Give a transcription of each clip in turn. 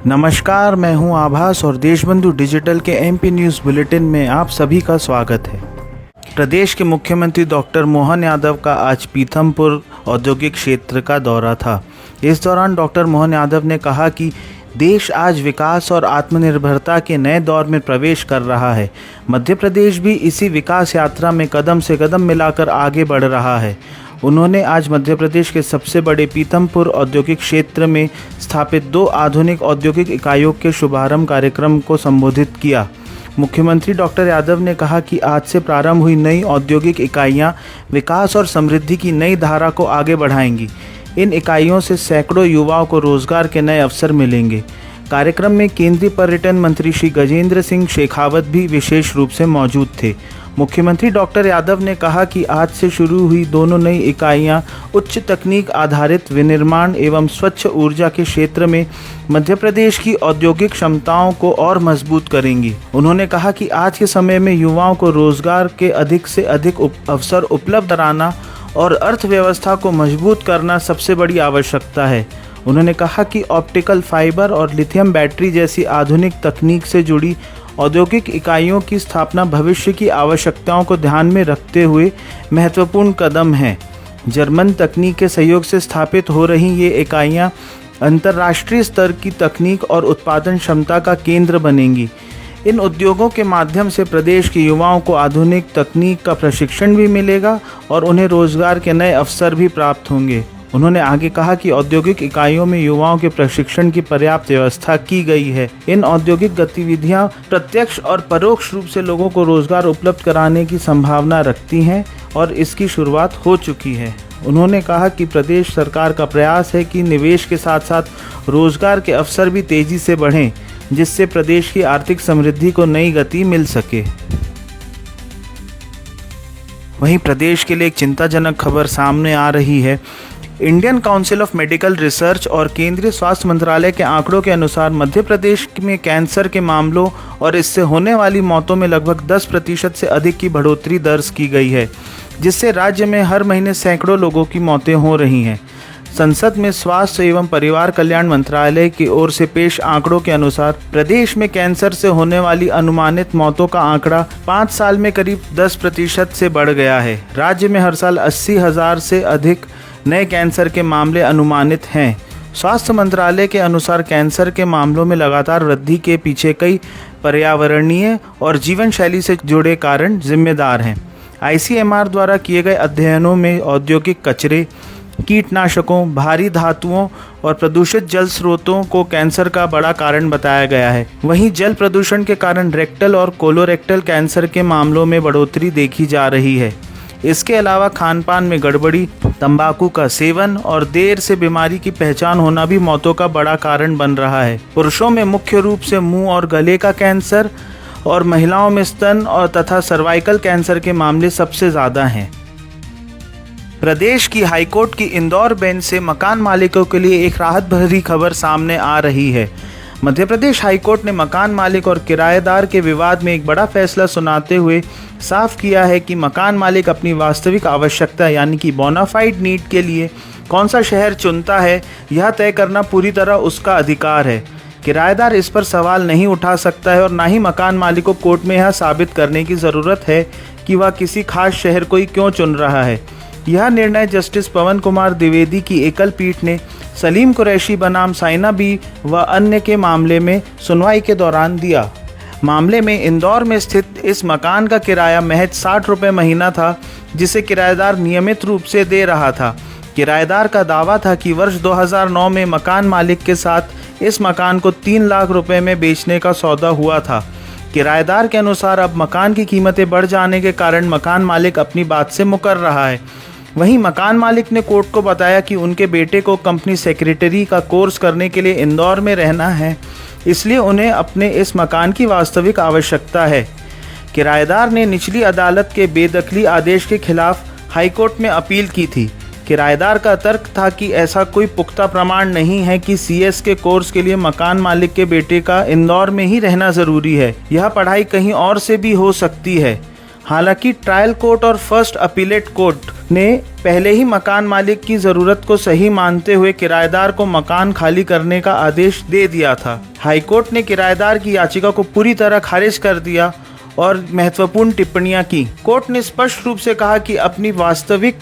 नमस्कार, मैं हूं आभास और देशबंधु डिजिटल के एमपी न्यूज़ बुलेटिन में आप सभी का स्वागत है। प्रदेश के मुख्यमंत्री डॉक्टर मोहन यादव का आज पीथमपुर औद्योगिक क्षेत्र का दौरा था। इस दौरान डॉक्टर मोहन यादव ने कहा कि देश आज विकास और आत्मनिर्भरता के नए दौर में प्रवेश कर रहा है। मध्य प्रदेश भी इसी विकास यात्रा में कदम से कदम मिलाकर आगे बढ़ रहा है। उन्होंने आज मध्य प्रदेश के सबसे बड़े पीथमपुर औद्योगिक क्षेत्र में स्थापित 2 आधुनिक औद्योगिक इकाइयों के शुभारंभ कार्यक्रम को संबोधित किया। मुख्यमंत्री डॉक्टर यादव ने कहा कि आज से प्रारंभ हुई नई औद्योगिक इकाइयां विकास और समृद्धि की नई धारा को आगे बढ़ाएंगी। इन इकाइयों से सैकड़ों युवाओं को रोजगार के नए अवसर मिलेंगे। कार्यक्रम में केंद्रीय पर्यटन मंत्री श्री गजेंद्र सिंह शेखावत भी विशेष रूप से मौजूद थे। मुख्यमंत्री डॉक्टर यादव ने कहा कि आज से शुरू हुई दोनों नई इकाइयां उच्च तकनीक आधारित विनिर्माण एवं स्वच्छ ऊर्जा के क्षेत्र में मध्य प्रदेश की औद्योगिक क्षमताओं को और मजबूत करेंगी। उन्होंने कहा कि आज के समय में युवाओं को रोजगार के अधिक से अधिक अवसर उपलब्ध कराना और अर्थव्यवस्था को मजबूत करना सबसे बड़ी आवश्यकता है। उन्होंने कहा कि ऑप्टिकल फाइबर और लिथियम बैटरी जैसी आधुनिक तकनीक से जुड़ी औद्योगिक इकाइयों की स्थापना भविष्य की आवश्यकताओं को ध्यान में रखते हुए महत्वपूर्ण कदम है। जर्मन तकनीक के सहयोग से स्थापित हो रही ये इकाइयां अंतर्राष्ट्रीय स्तर की तकनीक और उत्पादन क्षमता का केंद्र बनेंगी। इन उद्योगों के माध्यम से प्रदेश के युवाओं को आधुनिक तकनीक का प्रशिक्षण भी मिलेगा और उन्हें रोजगार के नए अवसर भी प्राप्त होंगे। उन्होंने आगे कहा कि औद्योगिक इकाइयों में युवाओं के प्रशिक्षण की पर्याप्त व्यवस्था की गई है। इन औद्योगिक गतिविधियां प्रत्यक्ष और परोक्ष रूप से लोगों को रोजगार उपलब्ध कराने की संभावना रखती हैं और इसकी शुरुआत हो चुकी है। उन्होंने कहा कि प्रदेश सरकार का प्रयास है कि निवेश के साथ साथ रोजगार के अवसर भी तेजी से बढ़ें, जिससे प्रदेश की आर्थिक समृद्धि को नई गति मिल सके। वहीं प्रदेश के लिए एक चिंताजनक खबर सामने आ रही है। Indian council of medical research और केंद्रीय स्वास्थ्य मंत्रालय के आंकड़ों के अनुसार मध्य प्रदेश में कैंसर के मामलों और इससे होने वाली मौतों में लगभग 10% से अधिक की बढ़ोतरी दर्ज की गई है, जिससे राज्य में हर महीने सैकड़ों लोगों की मौतें हो रही हैं। संसद में स्वास्थ्य एवं परिवार कल्याण मंत्रालय की ओर से पेश आंकड़ों के अनुसार प्रदेश में कैंसर से होने वाली अनुमानित मौतों का आंकड़ा 5 साल में करीब 10% से बढ़ गया है। राज्य में हर साल 80,000 से अधिक नए कैंसर के मामले अनुमानित हैं। स्वास्थ्य मंत्रालय के अनुसार कैंसर के मामलों में लगातार वृद्धि के पीछे कई पर्यावरणीय और जीवन शैली से जुड़े कारण जिम्मेदार हैं। ICMR द्वारा किए गए अध्ययनों में औद्योगिक कचरे, कीटनाशकों, भारी धातुओं और प्रदूषित जल स्रोतों को कैंसर का बड़ा कारण बताया गया है। वहीं जल प्रदूषण के कारण रेक्टल और कोलोरेक्टल कैंसर के मामलों में बढ़ोतरी देखी जा रही है। इसके अलावा खानपान में गड़बड़ी, तंबाकू का सेवन और देर से बीमारी की पहचान होना भी मौतों का बड़ा कारण बन रहा है। पुरुषों में मुख्य रूप से मुंह और गले का कैंसर और महिलाओं में स्तन और तथा सर्वाइकल कैंसर के मामले सबसे ज़्यादा हैं। प्रदेश की हाईकोर्ट की इंदौर बेंच से मकान मालिकों के लिए एक राहत भरी खबर सामने आ रही है। मध्य प्रदेश हाईकोर्ट ने मकान मालिक और किराएदार के विवाद में एक बड़ा फैसला सुनाते हुए साफ किया है कि मकान मालिक अपनी वास्तविक आवश्यकता यानी कि बोनाफाइड नीड के लिए कौन सा शहर चुनता है, यह तय करना पूरी तरह उसका अधिकार है। किराएदार इस पर सवाल नहीं उठा सकता है और ना ही मकान मालिक को कोर्ट में यह साबित करने की ज़रूरत है कि वह किसी खास शहर को ही क्यों चुन रहा है। यह निर्णय जस्टिस पवन कुमार द्विवेदी की एकल पीठ ने सलीम कुरैशी बनाम साइना बी व अन्य के मामले में सुनवाई के दौरान दिया। मामले में इंदौर में स्थित इस मकान का किराया महज 60 रुपये महीना था, जिसे किराएदार नियमित रूप से दे रहा था। किराएदार का दावा था कि वर्ष 2009 में मकान मालिक के साथ इस मकान को 3 लाख रुपए में बेचने का सौदा हुआ था। किराएदार के अनुसार अब मकान की कीमतें बढ़ जाने के कारण मकान मालिक अपनी बात से मुकर रहा है। वहीं मकान मालिक ने कोर्ट को बताया कि उनके बेटे को कंपनी सेक्रेटरी का कोर्स करने के लिए इंदौर में रहना है, इसलिए उन्हें अपने इस मकान की वास्तविक आवश्यकता है। किराएदार ने निचली अदालत के बेदखली आदेश के खिलाफ हाईकोर्ट में अपील की थी। किराएदार का तर्क था कि ऐसा कोई पुख्ता प्रमाण नहीं है कि CS के कोर्स के लिए मकान मालिक के बेटे का इंदौर में ही रहना ज़रूरी है। यह पढ़ाई कहीं और से भी हो सकती है। हालांकि ट्रायल कोर्ट और फर्स्ट अपीलेट कोर्ट ने पहले ही मकान मालिक की ज़रूरत को सही मानते हुए किराएदार को मकान खाली करने का आदेश दे दिया था। हाईकोर्ट ने किराएदार की याचिका को पूरी तरह खारिज कर दिया और महत्वपूर्ण टिप्पणियां की। कोर्ट ने स्पष्ट रूप से कहा कि अपनी वास्तविक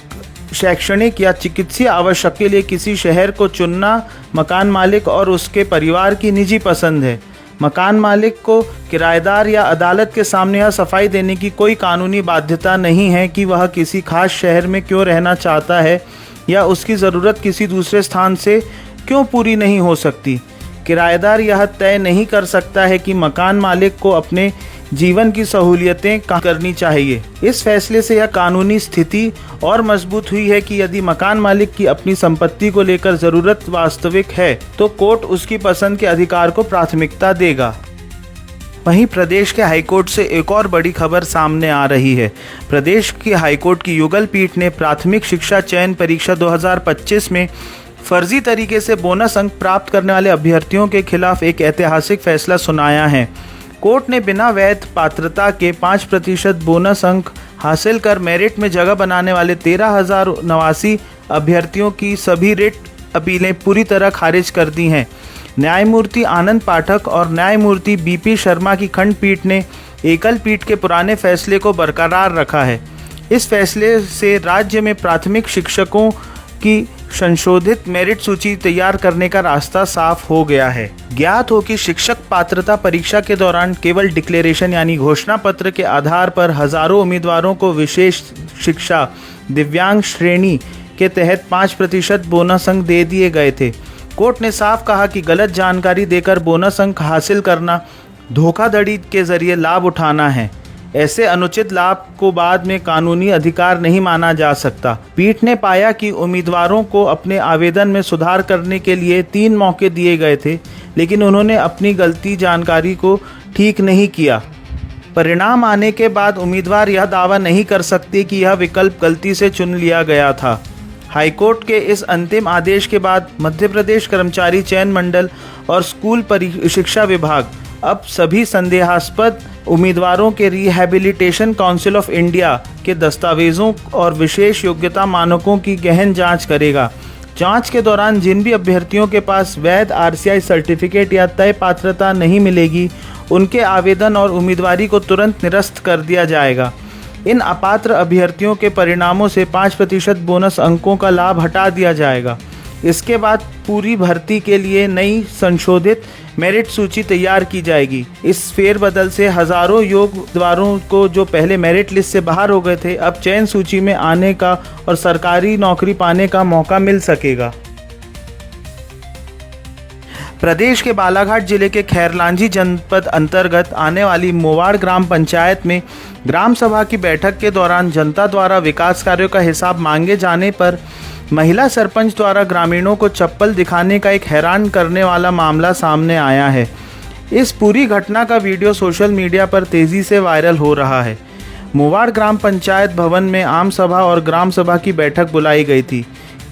शैक्षणिक या चिकित्सीय आवश्यकता के लिए किसी शहर को चुनना मकान मालिक और उसके परिवार की निजी पसंद है। मकान मालिक को किराएदार या अदालत के सामने यह सफाई देने की कोई कानूनी बाध्यता नहीं है कि वह किसी खास शहर में क्यों रहना चाहता है या उसकी ज़रूरत किसी दूसरे स्थान से क्यों पूरी नहीं हो सकती। किराएदार यह तय नहीं कर सकता है कि मकान मालिक को अपने जीवन की सहूलियतें करनी चाहिए। इस फैसले से यह कानूनी स्थिति और मजबूत हुई है कि यदि मकान मालिक की अपनी संपत्ति को लेकर ज़रूरत वास्तविक है तो कोर्ट उसकी पसंद के अधिकार को प्राथमिकता देगा। वहीं प्रदेश के हाईकोर्ट से एक और बड़ी खबर सामने आ रही है। प्रदेश की हाईकोर्ट की युगल पीठ ने प्राथमिक शिक्षा चयन परीक्षा 2025 में फर्जी तरीके से बोनस अंक प्राप्त करने वाले अभ्यर्थियों के खिलाफ एक ऐतिहासिक फैसला सुनाया है। कोर्ट ने बिना वैध पात्रता के 5% बोनस अंक हासिल कर मेरिट में जगह बनाने वाले 13,089 अभ्यर्थियों की सभी रिट अपीलें पूरी तरह खारिज कर दी हैं। न्यायमूर्ति आनंद पाठक और न्यायमूर्ति बीपी शर्मा की खंडपीठ ने एकल पीठ के पुराने फैसले को बरकरार रखा है। इस फैसले से राज्य में प्राथमिक शिक्षकों की संशोधित मेरिट सूची तैयार करने का रास्ता साफ हो गया है। ज्ञात हो कि शिक्षक पात्रता परीक्षा के दौरान केवल डिक्लेरेशन यानी घोषणा पत्र के आधार पर हजारों उम्मीदवारों को विशेष शिक्षा दिव्यांग श्रेणी के तहत 5% बोनस अंक दे दिए गए थे। कोर्ट ने साफ कहा कि गलत जानकारी देकर बोनस अंक हासिल करना धोखाधड़ी के जरिए लाभ उठाना है। ऐसे अनुचित लाभ को बाद में कानूनी अधिकार नहीं माना जा सकता। पीठ ने पाया कि उम्मीदवारों को अपने आवेदन में सुधार करने के लिए 3 मौके दिए गए थे, लेकिन उन्होंने अपनी गलती जानकारी को ठीक नहीं किया। परिणाम आने के बाद उम्मीदवार यह दावा नहीं कर सकते कि यह विकल्प गलती से चुन लिया गया था। हाईकोर्ट के इस अंतिम आदेश के बाद मध्य प्रदेश कर्मचारी चयन मंडल और स्कूल शिक्षा विभाग अब सभी संदेहास्पद उम्मीदवारों के रिहैबिलिटेशन काउंसिल ऑफ इंडिया के दस्तावेजों और विशेष योग्यता मानकों की गहन जांच करेगा। जांच के दौरान जिन भी अभ्यर्थियों के पास वैध आरसीआई सर्टिफिकेट या तय पात्रता नहीं मिलेगी, उनके आवेदन और उम्मीदवारी को तुरंत निरस्त कर दिया जाएगा। इन अपात्र अभ्यर्थियों के परिणामों से 5% बोनस अंकों का लाभ हटा दिया जाएगा। इसके बाद पूरी भर्ती के लिए नई संशोधित मेरिट सूची तैयार की जाएगी। इस फेरबदल से हजारों योग्य उम्मीदवारों को जो पहले मेरिट लिस्ट से बाहर हो गए थे, अब चयन सूची में आने का और सरकारी नौकरी पाने का मौका मिल सकेगा। प्रदेश के बालाघाट जिले के खैरलांजी जनपद अंतर्गत आने वाली मोवाड़ ग्राम पंचायत में ग्राम सभा की बैठक के दौरान जनता द्वारा विकास कार्यों का हिसाब मांगे जाने पर महिला सरपंच द्वारा ग्रामीणों को चप्पल दिखाने का एक हैरान करने वाला मामला सामने आया है। इस पूरी घटना का वीडियो सोशल मीडिया पर तेज़ी से वायरल हो रहा है। मोवाड़ ग्राम पंचायत भवन में आम सभा और ग्राम सभा की बैठक बुलाई गई थी।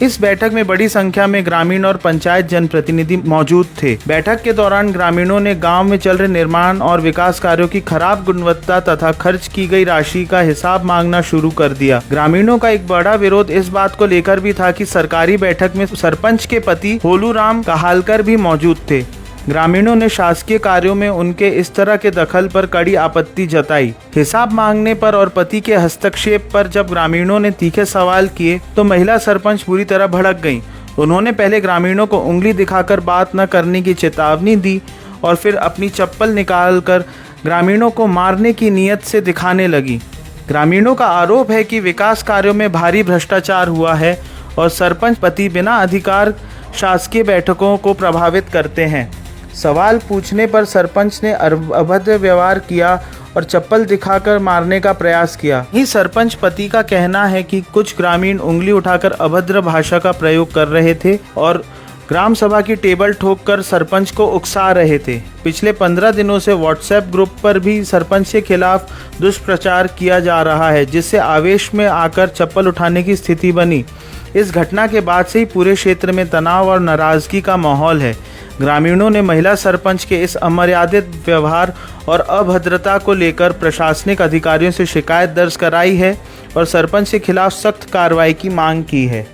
इस बैठक में बड़ी संख्या में ग्रामीण और पंचायत जनप्रतिनिधि मौजूद थे। बैठक के दौरान ग्रामीणों ने गांव में चल रहे निर्माण और विकास कार्यों की खराब गुणवत्ता तथा खर्च की गई राशि का हिसाब मांगना शुरू कर दिया। ग्रामीणों का एक बड़ा विरोध इस बात को लेकर भी था कि सरकारी बैठक में सरपंच के पति होलूराम कहालकर भी मौजूद थे। ग्रामीणों ने शासकीय कार्यों में उनके इस तरह के दखल पर कड़ी आपत्ति जताई। हिसाब मांगने पर और पति के हस्तक्षेप पर जब ग्रामीणों ने तीखे सवाल किए तो महिला सरपंच पूरी तरह भड़क गईं। उन्होंने पहले ग्रामीणों को उंगली दिखाकर बात न करने की चेतावनी दी और फिर अपनी चप्पल निकालकर ग्रामीणों को मारने की नीयत से दिखाने लगी। ग्रामीणों का आरोप है कि विकास कार्यों में भारी भ्रष्टाचार हुआ है और सरपंच पति बिना अधिकार शासकीय बैठकों को प्रभावित करते हैं। सवाल पूछने पर सरपंच ने अभद्र व्यवहार किया और चप्पल दिखाकर मारने का प्रयास किया। ही सरपंच पति का कहना है कि कुछ ग्रामीण उंगली उठाकर अभद्र भाषा का प्रयोग कर रहे थे और ग्राम सभा की टेबल ठोककर सरपंच को उकसा रहे थे। पिछले 15 दिनों से व्हाट्सएप ग्रुप पर भी सरपंच के खिलाफ दुष्प्रचार किया जा रहा है, जिससे आवेश में आकर चप्पल उठाने की स्थिति बनी। इस घटना के बाद से ही पूरे क्षेत्र में तनाव और नाराजगी का माहौल है। ग्रामीणों ने महिला सरपंच के इस अमर्यादित व्यवहार और अभद्रता को लेकर प्रशासनिक अधिकारियों से शिकायत दर्ज कराई है और सरपंच के खिलाफ सख्त कार्रवाई की मांग की है।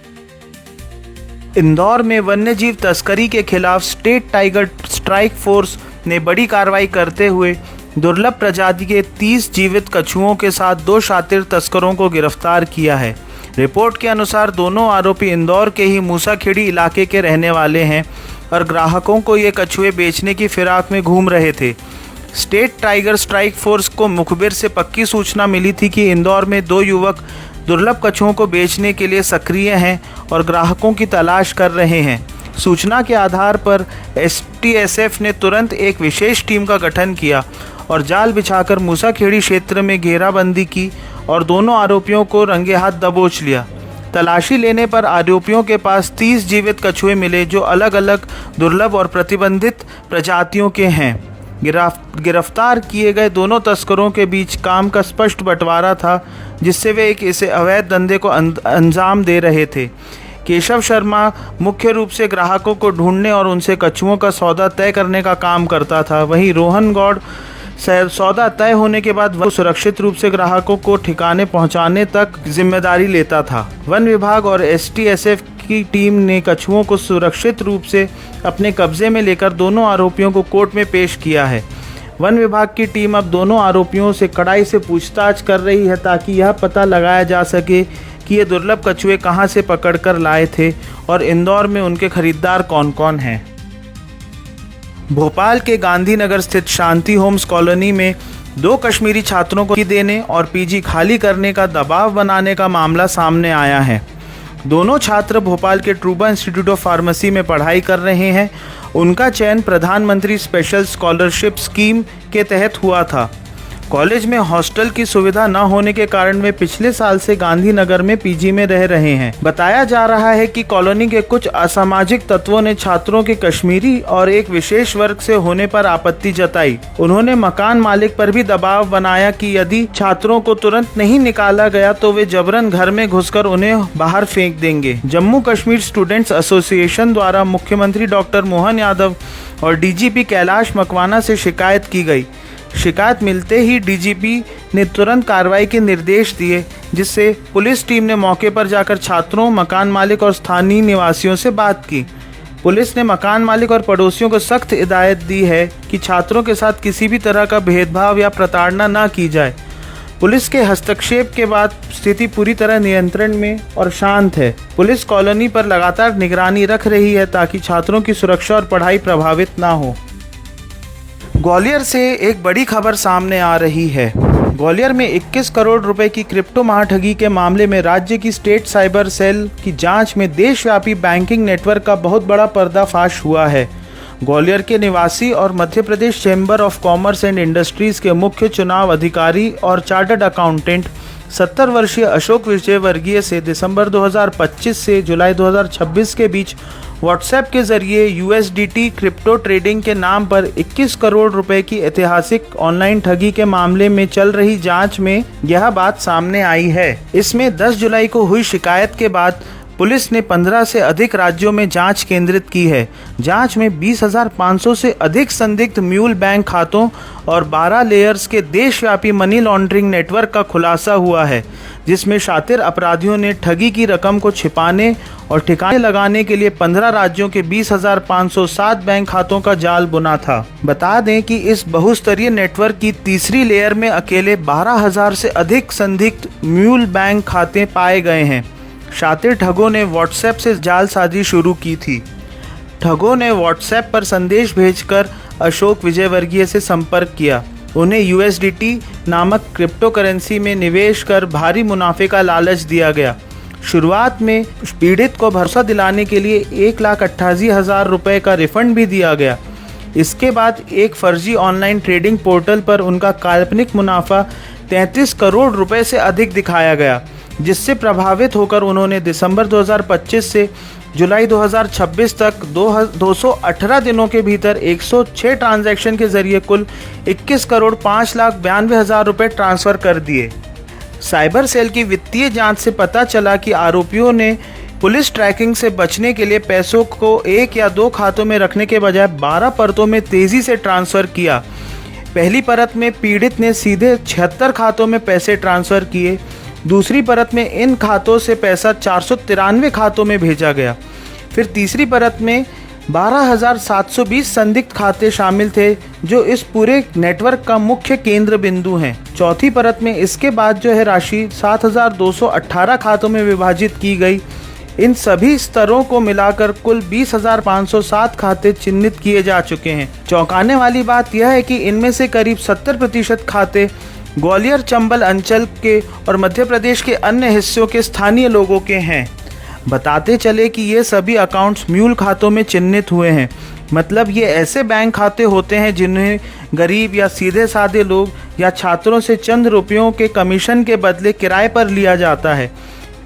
इंदौर में वन्यजीव तस्करी के खिलाफ स्टेट टाइगर स्ट्राइक फोर्स ने बड़ी कार्रवाई करते हुए दुर्लभ प्रजाति के 30 जीवित कछुओं के साथ 2 शातिर तस्करों को गिरफ्तार किया है। रिपोर्ट के अनुसार दोनों आरोपी इंदौर के ही मूसाखेड़ी इलाके के रहने वाले हैं और ग्राहकों को ये कछुए बेचने की फिराक में घूम रहे थे। स्टेट टाइगर स्ट्राइक फोर्स को मुखबिर से पक्की सूचना मिली थी कि इंदौर में 2 युवक दुर्लभ कछुओं को बेचने के लिए सक्रिय हैं और ग्राहकों की तलाश कर रहे हैं। सूचना के आधार पर STSF ने तुरंत एक विशेष टीम का गठन किया और जाल बिछाकर मूसाखेड़ी क्षेत्र में घेराबंदी की और दोनों आरोपियों को रंगे हाथ दबोच लिया। तलाशी लेने पर आरोपियों के पास 30 जीवित कछुए मिले जो अलग अलग दुर्लभ और प्रतिबंधित प्रजातियों के हैं। गिरफ्तार किए गए दोनों तस्करों के बीच काम का स्पष्ट बंटवारा था, जिससे वे इसे अवैध धंधे को अंजाम दे रहे थे। केशव शर्मा मुख्य रूप से ग्राहकों को ढूंढने और उनसे कछुओं का सौदा तय करने का काम करता था। वहीं रोहन गौड़ सौदा तय होने के बाद वह सुरक्षित रूप से ग्राहकों को ठिकाने पहुंचाने तक जिम्मेदारी लेता था। वन विभाग और STSF की टीम ने कछुओं को सुरक्षित रूप से अपने कब्जे में लेकर दोनों आरोपियों को कोर्ट में पेश किया है। वन विभाग की टीम अब दोनों आरोपियों से कड़ाई से पूछताछ कर रही है ताकि यह पता लगाया जा सके कि ये दुर्लभ कछुए कहां से पकड़कर लाए थे और इंदौर में उनके खरीदार कौन कौन हैं। भोपाल के गांधीनगर स्थित शांति होम्स कॉलोनी में 2 कश्मीरी छात्रों को देने और PG खाली करने का दबाव बनाने का मामला सामने आया है। दोनों छात्र भोपाल के ट्रूबा इंस्टीट्यूट ऑफ फार्मेसी में पढ़ाई कर रहे हैं। उनका चयन प्रधानमंत्री स्पेशल स्कॉलरशिप स्कीम के तहत हुआ था। कॉलेज में हॉस्टल की सुविधा न होने के कारण वे पिछले साल से गांधीनगर में PG में रह रहे हैं। बताया जा रहा है कि कॉलोनी के कुछ असामाजिक तत्वों ने छात्रों के कश्मीरी और एक विशेष वर्ग से होने पर आपत्ति जताई। उन्होंने मकान मालिक पर भी दबाव बनाया कि यदि छात्रों को तुरंत नहीं निकाला गया तो वे जबरन घर में घुसकर उन्हें बाहर फेंक देंगे। जम्मू कश्मीर स्टूडेंट्स एसोसिएशन द्वारा मुख्यमंत्री डॉक्टर मोहन यादव और DGP कैलाश मकवाना से शिकायत की गई। शिकायत मिलते ही DGP ने तुरंत कार्रवाई के निर्देश दिए, जिससे पुलिस टीम ने मौके पर जाकर छात्रों, मकान मालिक और स्थानीय निवासियों से बात की। पुलिस ने मकान मालिक और पड़ोसियों को सख्त हिदायत दी है कि छात्रों के साथ किसी भी तरह का भेदभाव या प्रताड़ना न की जाए। पुलिस के हस्तक्षेप के बाद स्थिति पूरी तरह नियंत्रण में और शांत है। पुलिस कॉलोनी पर लगातार निगरानी रख रही है ताकि छात्रों की सुरक्षा और पढ़ाई प्रभावित ना हो। ग्वालियर से एक बड़ी खबर सामने आ रही है। ग्वालियर में 21 करोड़ रुपए की क्रिप्टो महाठगी के मामले में राज्य की स्टेट साइबर सेल की जांच में देशव्यापी बैंकिंग नेटवर्क का बहुत बड़ा पर्दाफाश हुआ है। ग्वालियर के निवासी और Madhya Pradesh chamber of commerce and industries के मुख्य चुनाव अधिकारी और चार्टर्ड अकाउंटेंट 70 वर्षीय अशोक विजयवर्गीय से दिसंबर 2025 से जुलाई 2026 के बीच व्हाट्सएप के जरिए USDT क्रिप्टो ट्रेडिंग के नाम पर 21 करोड़ रुपए की ऐतिहासिक ऑनलाइन ठगी के मामले में चल रही जांच में यह बात सामने आई है। इसमें 10 जुलाई को हुई शिकायत के बाद पुलिस ने 15 से अधिक राज्यों में जांच केंद्रित की है। जांच में 20,500 से अधिक संदिग्ध म्यूल बैंक खातों और 12 लेयर्स के देशव्यापी मनी लॉन्ड्रिंग नेटवर्क का खुलासा हुआ है, जिसमें शातिर अपराधियों ने ठगी की रकम को छिपाने और ठिकाने लगाने के लिए 15 राज्यों के 20,507 बैंक खातों का जाल बुना था। बता दें कि इस बहुस्तरीय नेटवर्क की तीसरी लेयर में अकेले 12,000 से अधिक संदिग्ध म्यूल बैंक खाते पाए गए हैं। शातिर ठगों ने व्हाट्सएप से जालसाजी शुरू की थी। ठगों ने व्हाट्सएप पर संदेश भेजकर अशोक विजयवर्गीय से संपर्क किया। उन्हें USDT नामक क्रिप्टो करेंसी में निवेश कर भारी मुनाफे का लालच दिया गया। शुरुआत में पीड़ित को भरोसा दिलाने के लिए 1,88,000 रुपये का रिफंड भी दिया गया। इसके बाद एक फर्जी ऑनलाइन ट्रेडिंग पोर्टल पर उनका काल्पनिक मुनाफा 33 करोड़ रुपए से अधिक दिखाया गया, जिससे प्रभावित होकर उन्होंने दिसंबर 2025 से जुलाई 2026 तक 218 दिनों के भीतर 106 ट्रांजैक्शन के जरिए कुल 21 करोड़ 5,92,000 रुपये ट्रांसफ़र कर दिए। साइबर सेल की वित्तीय जांच से पता चला कि आरोपियों ने पुलिस ट्रैकिंग से बचने के लिए पैसों को 1 या 2 खातों में रखने के बजाय 12 परतों में तेजी से ट्रांसफर किया। पहली परत में पीड़ित ने सीधे 76 खातों में पैसे ट्रांसफर किए। दूसरी परत में इन खातों से पैसा 493 खातों में भेजा गया। फिर तीसरी परत में 12,720 संदिग्ध खाते शामिल थे जो इस पूरे नेटवर्क का मुख्य केंद्र बिंदु हैं। चौथी परत में इसके बाद जो है राशि 7,218 खातों में विभाजित की गई। इन सभी स्तरों को मिलाकर कुल 20,507 खाते चिन्हित किए जा चुके हैं। चौंकाने वाली बात यह है कि इनमें से करीब 70% खाते ग्वालियर चंबल अंचल के और मध्य प्रदेश के अन्य हिस्सों के स्थानीय लोगों के हैं। बताते चले कि ये सभी अकाउंट्स म्यूल खातों में चिन्हित हुए हैं। मतलब ये ऐसे बैंक खाते होते हैं जिन्हें गरीब या सीधे साधे लोग या छात्रों से चंद रुपयों के कमीशन के बदले किराए पर लिया जाता है।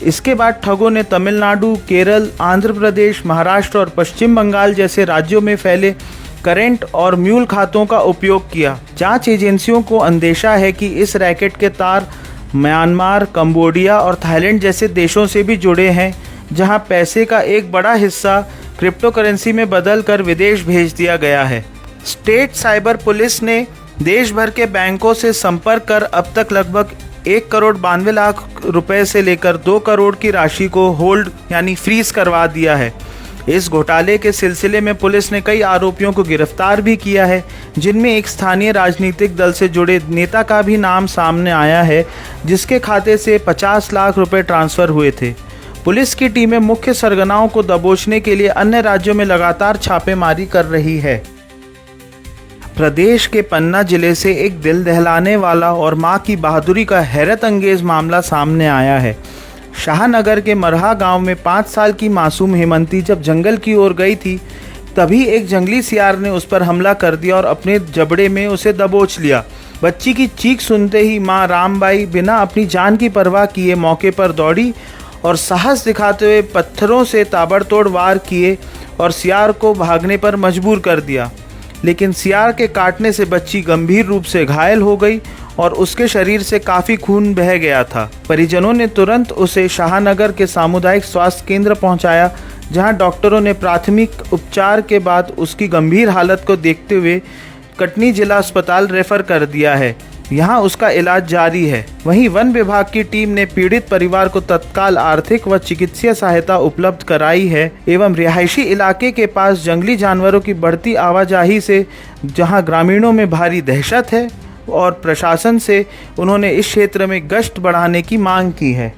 इसके बाद ठगों ने तमिलनाडु, केरल, आंध्र प्रदेश, महाराष्ट्र और पश्चिम बंगाल जैसे राज्यों में फैले करेंट और म्यूल खातों का उपयोग किया। जांच एजेंसियों को अंदेशा है कि इस रैकेट के तार म्यांमार, कंबोडिया और थाईलैंड जैसे देशों से भी जुड़े हैं, जहां पैसे का एक बड़ा हिस्सा क्रिप्टो करेंसी में बदल कर विदेश भेज दिया गया है। स्टेट साइबर पुलिस ने देश भर के बैंकों से संपर्क कर अब तक लगभग 1,92,00,000 रुपए से लेकर 2 करोड़ की राशि को होल्ड यानी फ्रीज करवा दिया है। इस घोटाले के सिलसिले में पुलिस ने कई आरोपियों को गिरफ्तार भी किया है, जिनमें एक स्थानीय राजनीतिक दल से जुड़े नेता का भी नाम सामने आया है, जिसके खाते से 50 लाख रुपए ट्रांसफर हुए थे। पुलिस की टीमें मुख्य सरगनाओं को दबोचने के लिए अन्य राज्यों में लगातार छापेमारी कर रही है। प्रदेश के पन्ना जिले से एक दिल दहलाने वाला और मां की बहादुरी का हैरत अंगेज मामला सामने आया है। शाहनगर के मरहा गांव में 5 साल की मासूम हेमंती जब जंगल की ओर गई थी, तभी एक जंगली सियार ने उस पर हमला कर दिया और अपने जबड़े में उसे दबोच लिया। बच्ची की चीख सुनते ही मां रामबाई बिना अपनी जान की परवाह किए मौके पर दौड़ी और साहस दिखाते हुए पत्थरों से ताबड़तोड़ वार किए और सियार को भागने पर मजबूर कर दिया। लेकिन सियार के काटने से बच्ची गंभीर रूप से घायल हो गई और उसके शरीर से काफ़ी खून बह गया था। परिजनों ने तुरंत उसे शाहनगर के सामुदायिक स्वास्थ्य केंद्र पहुंचाया, जहां डॉक्टरों ने प्राथमिक उपचार के बाद उसकी गंभीर हालत को देखते हुए कटनी जिला अस्पताल रेफर कर दिया है। यहां उसका इलाज जारी है। वहीं वन विभाग की टीम ने पीड़ित परिवार को तत्काल आर्थिक व चिकित्सीय सहायता उपलब्ध कराई है एवं रिहायशी इलाके के पास जंगली जानवरों की बढ़ती आवाजाही से जहां ग्रामीणों में भारी दहशत है और प्रशासन से उन्होंने इस क्षेत्र में गश्त बढ़ाने की मांग की है।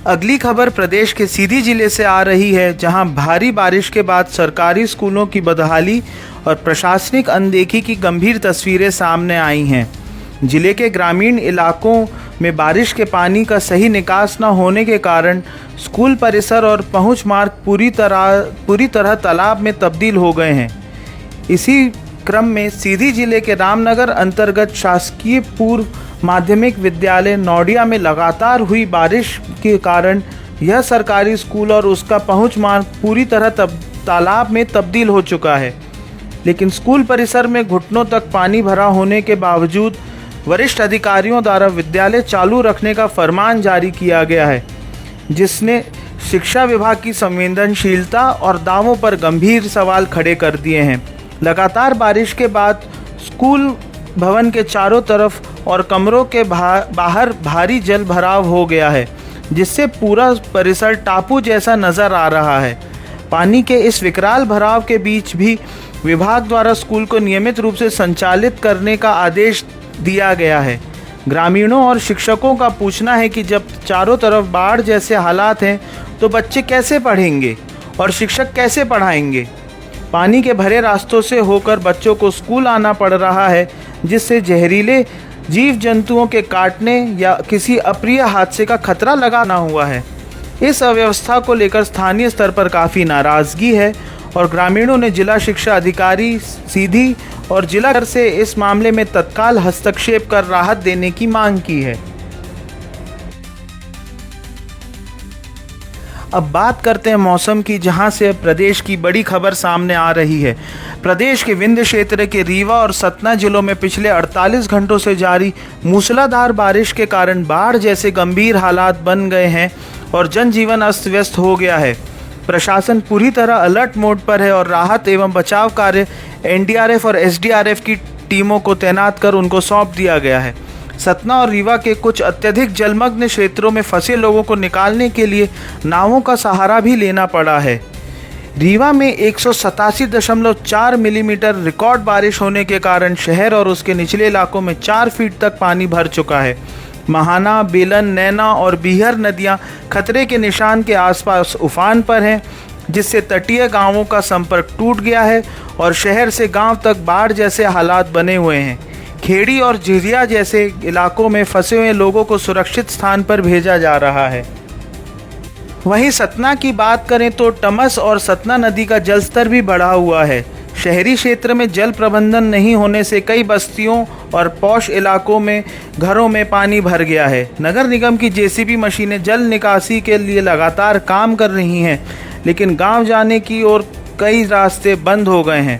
अगली खबर प्रदेश के सीधी जिले से आ रही है, जहां भारी बारिश के बाद सरकारी स्कूलों की बदहाली और प्रशासनिक अनदेखी की गंभीर तस्वीरें सामने आई हैं। जिले के ग्रामीण इलाकों में बारिश के पानी का सही निकास न होने के कारण स्कूल परिसर और पहुंच मार्ग पूरी तरह तालाब में तब्दील हो गए हैं। इसी क्रम में सीधी जिले के रामनगर अंतर्गत शासकीय पूर्व माध्यमिक विद्यालय नौडिया में लगातार हुई बारिश के कारण यह सरकारी स्कूल और उसका पहुंच मार्ग पूरी तरह तालाब में तब्दील हो चुका है। लेकिन स्कूल परिसर में घुटनों तक पानी भरा होने के बावजूद वरिष्ठ अधिकारियों द्वारा विद्यालय चालू रखने का फरमान जारी किया गया है, जिसने शिक्षा विभाग की संवेदनशीलता और दावों पर गंभीर सवाल खड़े कर दिए हैं। लगातार बारिश के बाद स्कूल भवन के चारों तरफ और कमरों के बाहर भारी जल भराव हो गया है, जिससे पूरा परिसर टापू जैसा नज़र आ रहा है। पानी के इस विकराल भराव के बीच भी विभाग द्वारा स्कूल को नियमित रूप से संचालित करने का आदेश दिया गया है। ग्रामीणों और शिक्षकों का पूछना है कि जब चारों तरफ बाढ़ जैसे हालात हैं तो बच्चे कैसे पढ़ेंगे और शिक्षक कैसे पढ़ाएंगे। पानी के भरे रास्तों से होकर बच्चों को स्कूल आना पड़ रहा है, जिससे जहरीले जीव जंतुओं के काटने या किसी अप्रिय हादसे का खतरा लगाना हुआ है। इस अव्यवस्था को लेकर स्थानीय स्तर पर काफ़ी नाराज़गी है और ग्रामीणों ने जिला शिक्षा अधिकारी सीधी और जिला स्तर से इस मामले में तत्काल हस्तक्षेप कर राहत देने की मांग की है। अब बात करते हैं मौसम की, जहां से प्रदेश की बड़ी खबर सामने आ रही है। प्रदेश के विंध्य क्षेत्र के रीवा और सतना जिलों में पिछले 48 घंटों से जारी मूसलाधार बारिश के कारण बाढ़ जैसे गंभीर हालात बन गए हैं और जनजीवन अस्त व्यस्त हो गया है। प्रशासन पूरी तरह अलर्ट मोड पर है और राहत एवं बचाव कार्य एनडीआरएफ और एसडीआरएफ की टीमों को तैनात कर उनको सौंप दिया गया है। सतना और रीवा के कुछ अत्यधिक जलमग्न क्षेत्रों में फंसे लोगों को निकालने के लिए नावों का सहारा भी लेना पड़ा है। रीवा में 187.4 मिलीमीटर रिकॉर्ड बारिश होने के कारण शहर और उसके निचले इलाकों में 4 फीट तक पानी भर चुका है। महाना, बेलन, नैना और बीहर नदियां खतरे के निशान के आसपास उफान पर हैं, जिससे तटीय गांवों का संपर्क टूट गया है और शहर से गांव तक बाढ़ जैसे हालात बने हुए हैं। खेड़ी और झिरिया जैसे इलाकों में फंसे हुए लोगों को सुरक्षित स्थान पर भेजा जा रहा है। वहीं सतना की बात करें तो टमस और सतना नदी का जलस्तर भी बढ़ा हुआ है। शहरी क्षेत्र में जल प्रबंधन नहीं होने से कई बस्तियों और पौष इलाकों में घरों में पानी भर गया है। नगर निगम की जेसीबी मशीनें जल निकासी के लिए लगातार काम कर रही हैं, लेकिन गांव जाने की ओर कई रास्ते बंद हो गए हैं।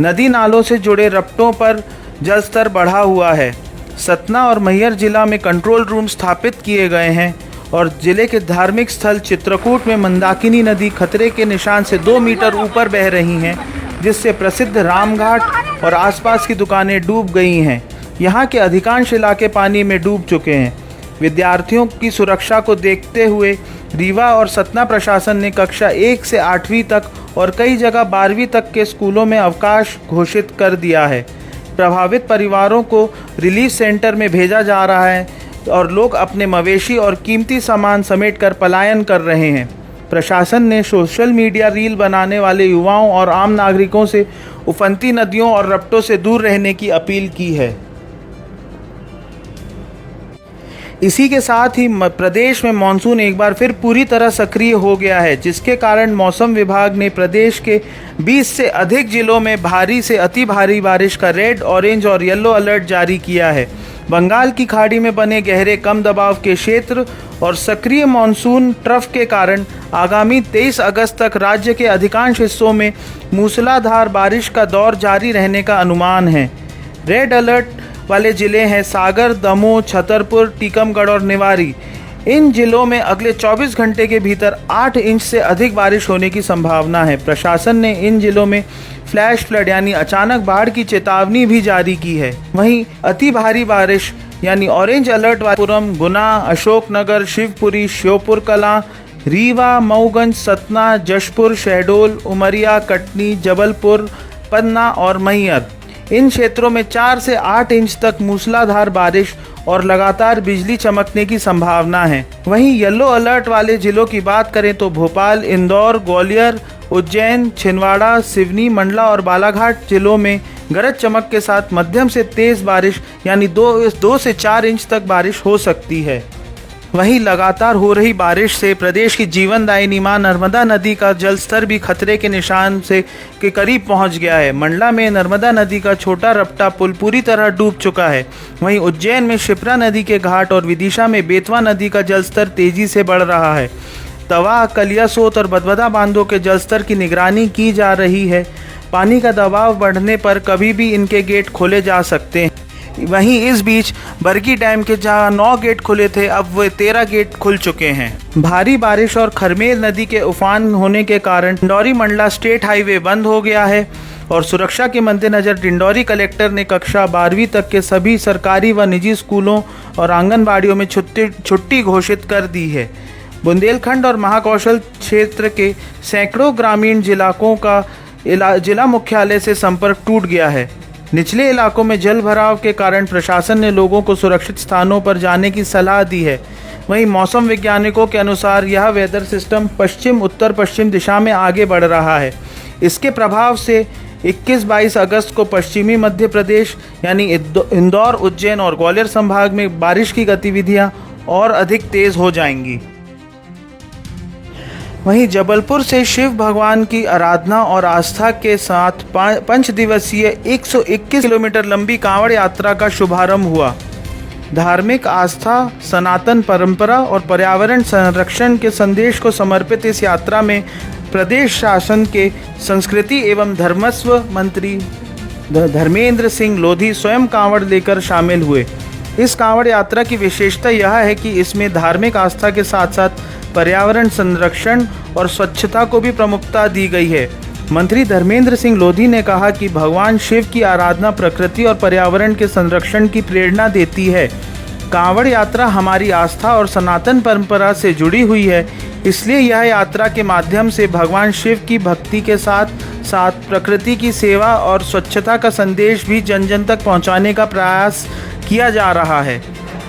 नदी नालों से जुड़े रपटों पर जलस्तर बढ़ा हुआ है। सतना और मैहर जिला में कंट्रोल रूम स्थापित किए गए हैं और जिले के धार्मिक स्थल चित्रकूट में मंदाकिनी नदी खतरे के निशान से 2 मीटर ऊपर बह रही हैं, जिससे प्रसिद्ध रामघाट और आसपास की दुकानें डूब गई हैं। यहाँ के अधिकांश इलाके पानी में डूब चुके हैं। विद्यार्थियों की सुरक्षा को देखते हुए रीवा और सतना प्रशासन ने कक्षा 1 से 8वीं तक और कई जगह 12वीं तक के स्कूलों में अवकाश घोषित कर दिया है। प्रभावित परिवारों को रिलीफ सेंटर में भेजा जा रहा है और लोग अपने मवेशी और कीमती सामान समेटकर पलायन कर रहे हैं। प्रशासन ने सोशल मीडिया रील बनाने वाले युवाओं और आम नागरिकों से उफनती नदियों और रपटों से दूर रहने की अपील की है। इसी के साथ ही प्रदेश में मानसून एक बार फिर पूरी तरह सक्रिय हो गया है, जिसके कारण मौसम विभाग ने प्रदेश के 20 से अधिक जिलों में भारी से अति भारी बारिश का रेड, ऑरेंज और येलो अलर्ट जारी किया है। बंगाल की खाड़ी में बने गहरे कम दबाव के क्षेत्र और सक्रिय मानसून ट्रफ के कारण आगामी 23 अगस्त तक राज्य के अधिकांश हिस्सों में मूसलाधार बारिश का दौर जारी रहने का अनुमान है। रेड अलर्ट वाले जिले हैं सागर, दमोह, छतरपुर, टीकमगढ़ और निवाड़ी। इन जिलों में अगले 24 घंटे के भीतर 8 इंच से अधिक बारिश होने की संभावना है। प्रशासन ने इन जिलों में फ्लैश फ्लड यानी अचानक बाढ़ की चेतावनी भी जारी की है। वहीं अति भारी बारिश यानी ऑरेंज अलर्ट वालेपुरम, गुना, अशोकनगर, शिवपुरी, श्योपुर कलां, रीवा, मऊगंज, सतना, जशपुर, शहडोल, उमरिया, कटनी, जबलपुर, पन्ना और मैहर। इन क्षेत्रों में 4 से 8 इंच तक मूसलाधार बारिश और लगातार बिजली चमकने की संभावना है। वहीं येलो अलर्ट वाले जिलों की बात करें तो भोपाल, इंदौर, ग्वालियर, उज्जैन, छिंदवाड़ा, सिवनी, मंडला और बालाघाट जिलों में गरज चमक के साथ मध्यम से तेज़ बारिश यानी 2 से 4 इंच तक बारिश हो सकती है। वहीं लगातार हो रही बारिश से प्रदेश की जीवनदायिनी मां नर्मदा नदी का जलस्तर भी खतरे के निशान से के करीब पहुंच गया है। मंडला में नर्मदा नदी का छोटा रपटा पुल पूरी तरह डूब चुका है। वहीं उज्जैन में शिप्रा नदी के घाट और विदिशा में बेतवा नदी का जलस्तर तेजी से बढ़ रहा है। तवा, कलियासोत और बदबदा बांधों के जलस्तर की निगरानी की जा रही है। पानी का दबाव बढ़ने पर कभी भी इनके गेट खोले जा सकते हैं। वहीं इस बीच बरगी डैम के जहां 9 गेट खुले थे, अब वे 13 गेट खुल चुके हैं। भारी बारिश और खरमेल नदी के उफान होने के कारण डिंडौरी मंडला स्टेट हाईवे बंद हो गया है और सुरक्षा के मद्देनजर डिंडौरी कलेक्टर ने कक्षा 12वीं तक के सभी सरकारी व निजी स्कूलों और आंगनबाड़ियों में छुट्टी घोषित कर दी है। बुंदेलखंड और महाकौशल क्षेत्र के सैकड़ों ग्रामीण इलाकों का जिला मुख्यालय से संपर्क टूट गया है। निचले इलाकों में जल भराव के कारण प्रशासन ने लोगों को सुरक्षित स्थानों पर जाने की सलाह दी है। वहीं मौसम वैज्ञानिकों के अनुसार यह वेदर सिस्टम पश्चिम उत्तर पश्चिम दिशा में आगे बढ़ रहा है। इसके प्रभाव से 21-22 अगस्त को पश्चिमी मध्य प्रदेश यानी इंदौर, उज्जैन और ग्वालियर संभाग में बारिश की गतिविधियां और अधिक तेज हो जाएंगी। वहीं जबलपुर से शिव भगवान की आराधना और आस्था के साथ 5 दिवसीय 121 किलोमीटर लंबी कांवड़ यात्रा का शुभारंभ हुआ। धार्मिक आस्था, सनातन परंपरा और पर्यावरण संरक्षण के संदेश को समर्पित इस यात्रा में प्रदेश शासन के संस्कृति एवं धर्मस्व मंत्री धर्मेंद्र सिंह लोधी स्वयं कांवड़ लेकर शामिल हुए। इस कांवड़ यात्रा की विशेषता यह है कि इसमें धार्मिक आस्था के साथ साथ पर्यावरण संरक्षण और स्वच्छता को भी प्रमुखता दी गई है। मंत्री धर्मेंद्र सिंह लोधी ने कहा कि भगवान शिव की आराधना प्रकृति और पर्यावरण के संरक्षण की प्रेरणा देती है। कांवड़ यात्रा हमारी आस्था और सनातन परंपरा से जुड़ी हुई है, इसलिए यह यात्रा के माध्यम से भगवान शिव की भक्ति के साथ साथ प्रकृति की सेवा और स्वच्छता का संदेश भी जन जन तक पहुंचाने का प्रयास किया जा रहा है।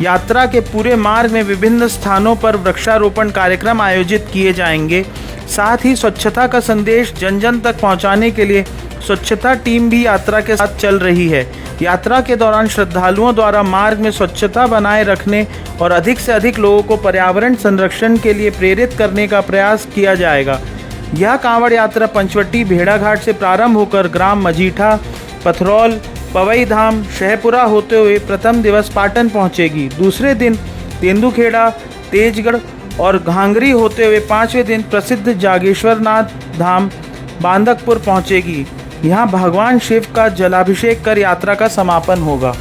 यात्रा के पूरे मार्ग में विभिन्न स्थानों पर वृक्षारोपण कार्यक्रम आयोजित किए जाएंगे। साथ ही स्वच्छता का संदेश जन जन तक पहुंचाने के लिए स्वच्छता टीम भी यात्रा के साथ चल रही है। यात्रा के दौरान श्रद्धालुओं द्वारा मार्ग में स्वच्छता बनाए रखने और अधिक से अधिक लोगों को पर्यावरण संरक्षण के लिए प्रेरित करने का प्रयास किया जाएगा। यह कांवड़ यात्रा पंचवटी भेड़ाघाट से प्रारंभ होकर ग्राम मजीठा, पथरौल, पवई धाम, शहपुरा होते हुए प्रथम दिवस पाटन पहुंचेगी। दूसरे दिन तेंदुखेड़ा, तेजगढ़ और घांगरी होते हुए पांचवें दिन प्रसिद्ध जागेश्वरनाथ धाम बांदकपुर पहुंचेगी। यहाँ भगवान शिव का जलाभिषेक कर यात्रा का समापन होगा।